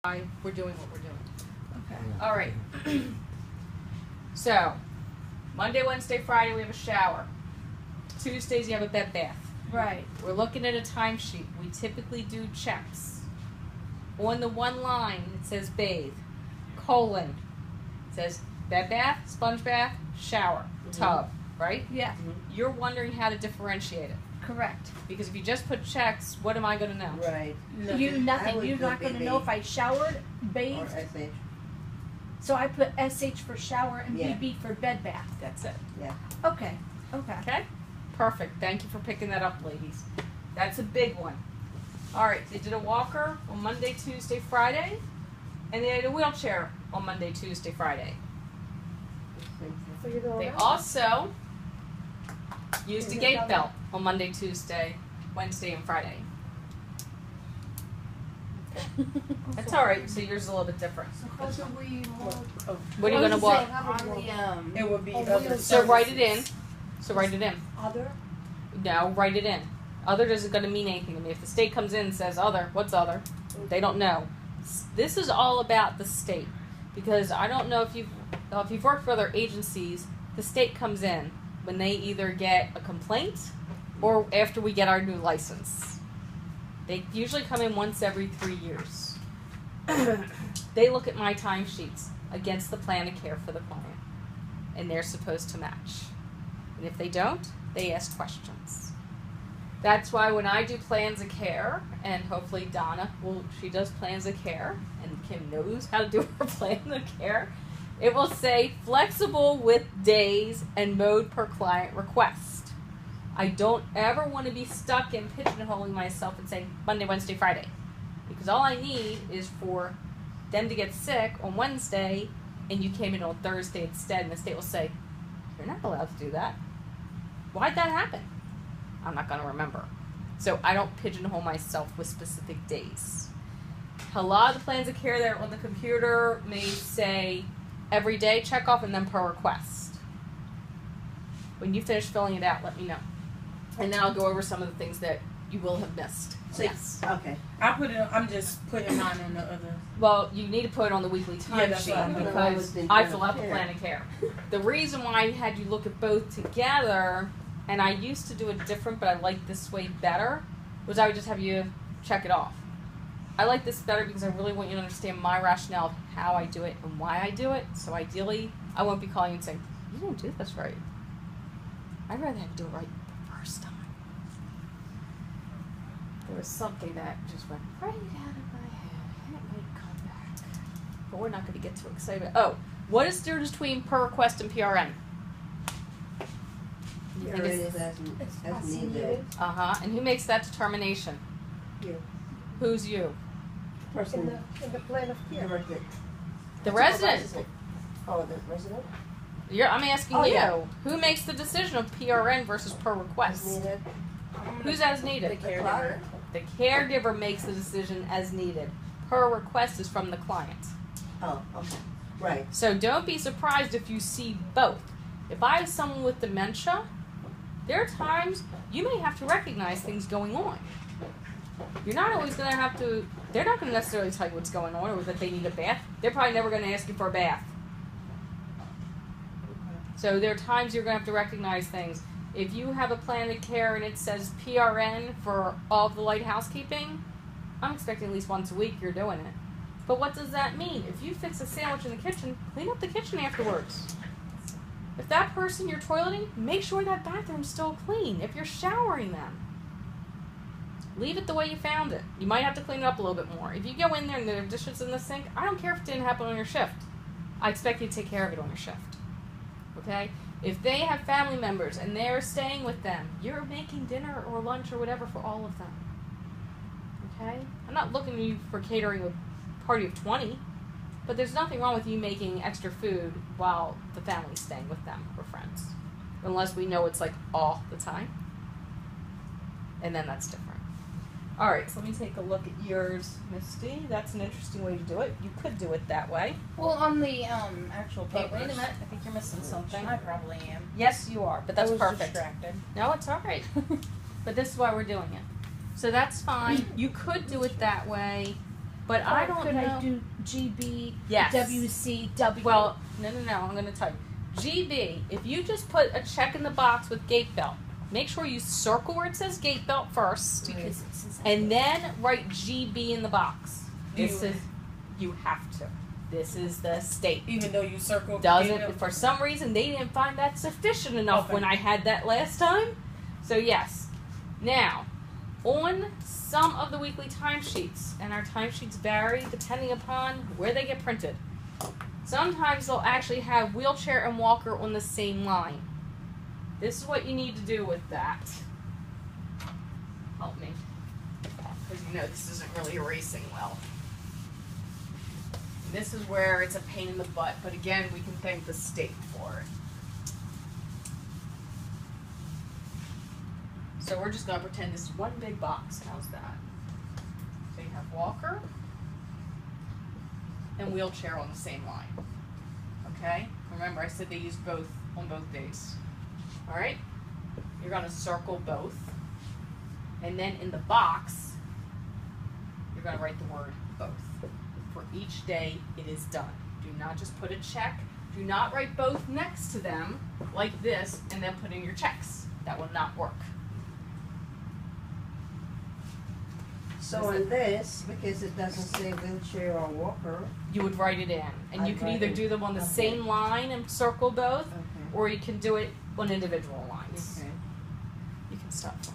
why we're doing what we're doing. Okay. All right. So, Monday, Wednesday, Friday, we have a shower. Tuesdays, you have a bed bath. Right. We're looking at a timesheet. We typically do checks. On the one line, it says bathe, colon. It says bed bath, sponge bath, shower, tub, right? Yeah. You're wondering how to differentiate it. Correct. Because if you just put checks, what am I going to know? Right. Nothing. You're not going to know if I showered, bathed. Or SH. So I put SH for shower and Yeah. BB for bed bath. That's it. Yeah. Okay. Okay. Okay? Perfect. Thank you for picking that up, ladies. That's a big one. All right, they did a walker on Monday, Tuesday, Friday, and they had a wheelchair on Monday, Tuesday, Friday. They also used a gate belt on Monday, Tuesday, Wednesday, and Friday. That's all right. So yours is a little bit different. How do we What are you gonna walk? It would be other. So write it in. So write it in. other? No, write it in. Other isn't going to mean anything to me. If the state comes in and says other, what's other? They don't know. This is all about the state, because I don't know if you've worked for other agencies. The state comes in when they either get a complaint or after we get our new license. They usually come in once every 3 years. They look at my timesheets against the plan of care for the client, and they're supposed to match. And if they don't, they ask questions. That's why when I do plans of care, and hopefully Donna she does plans of care, and Kim knows how to do her plan of care, it will say flexible with days and mode per client request. I don't ever want to be stuck in pigeonholing myself and saying Monday, Wednesday, Friday. Because all I need is for them to get sick on Wednesday and you came in on Thursday instead, and the state will say, you're not allowed to do that. Why'd that happen? I'm not going to remember. So I don't pigeonhole myself with specific days. A lot of the plans of care that are on the computer may say every day check off and then per request. When you finish filling it out, let me know. And then I'll go over some of the things that you will have missed. So, Yes. Okay. I'm just putting mine on the other. Well, you need to put it on the weekly Yeah, that's timesheet right. because I fill out the plan of care. The reason why I had you look at both together, and I used to do it different, but I like this way better, was I would just have you check it off. I like this better because I really want you to understand my rationale of how I do it and why I do it. So ideally, I won't be calling you and saying, you didn't do this right. I'd rather have you do it right the first time. There was something that just went right out of my head. It might come back. But we're not going to get too excited. Oh, what is the difference between per request and PRN? You think It it's- is as needed. Uh-huh. And who makes that determination? You. Who's you? Person. In the plan of care. Directed. The resident. Oh, the resident? I'm asking Oh, you. yeah. Who makes the decision of PRN versus per As request? needed. Who's as needed? The caregiver. The caregiver makes the decision as needed. Per request is from the client. Oh, okay. Right. So don't be surprised if you see both. If I have someone with dementia, there are times you may have to recognize things going on. You're not always going to have to, they're not going to necessarily tell you what's going on or that they need a bath. They're probably never going to ask you for a bath. So there are times you're going to have to recognize things. If you have a plan of care and it says PRN for all of the light housekeeping, I'm expecting at least once a week you're doing it. But what does that mean? If you fix a sandwich in the kitchen, clean up the kitchen afterwards. If that person you're toileting, make sure that bathroom's still clean. If you're showering them, leave it the way you found it. You might have to clean it up a little bit more. If you go in there and there are dishes in the sink, I don't care if it didn't happen on your shift. I expect you to take care of it on your shift. Okay? If they have family members and they're staying with them, you're making dinner or lunch or whatever for all of them. Okay? I'm not looking at you for catering a party of 20, but there's nothing wrong with you making extra food while the family's staying with them or friends. Unless we know it's like all the time. And then that's different. All right, so let me take a look at yours, Misty. That's an interesting way to do it. You could do it that way. Well, on the actual Hey, papers. wait a minute. I think you're missing something. I probably am. Yes, you are, but that's I was perfect. distracted. No, it's all right. But this is why we're doing it. So that's fine. You could do it that way. But I Or don't could know. I do GB, Yes. WCW? Well, no. I'm going to tell you. GB, if you just put a check in the box with gate belt, make sure you circle where it says gate belt first, because it says and then write GB in the box. This You- is, you have to. This is the state. Even though you circled. Doesn't, for some reason, they didn't find that sufficient enough Okay. when I had that last time. So, yes. Now, on some of the weekly timesheets, and our timesheets vary depending upon where they get printed. Sometimes they'll actually have wheelchair and walker on the same line. This is what you need to do with that. Help me. Because you know this isn't really erasing well. And this is where it's a pain in the butt, but again, we can thank the state for it. So we're just going to pretend this is one big box. How's that? So you have walker and wheelchair on the same line. Okay? Remember, I said they use both on both days. Alright? You're going to circle both. And then in the box, you're going to write the word both. For each day it is done. Do not just put a check. Do not write both next to them like this and then put in your checks. That will not work. So on this, because it doesn't say wheelchair or walker. You would write it in. And you I'd can write either it. do them on the Okay. same line and circle both, Okay. or you can do it on individual lines. Okay. You can stop for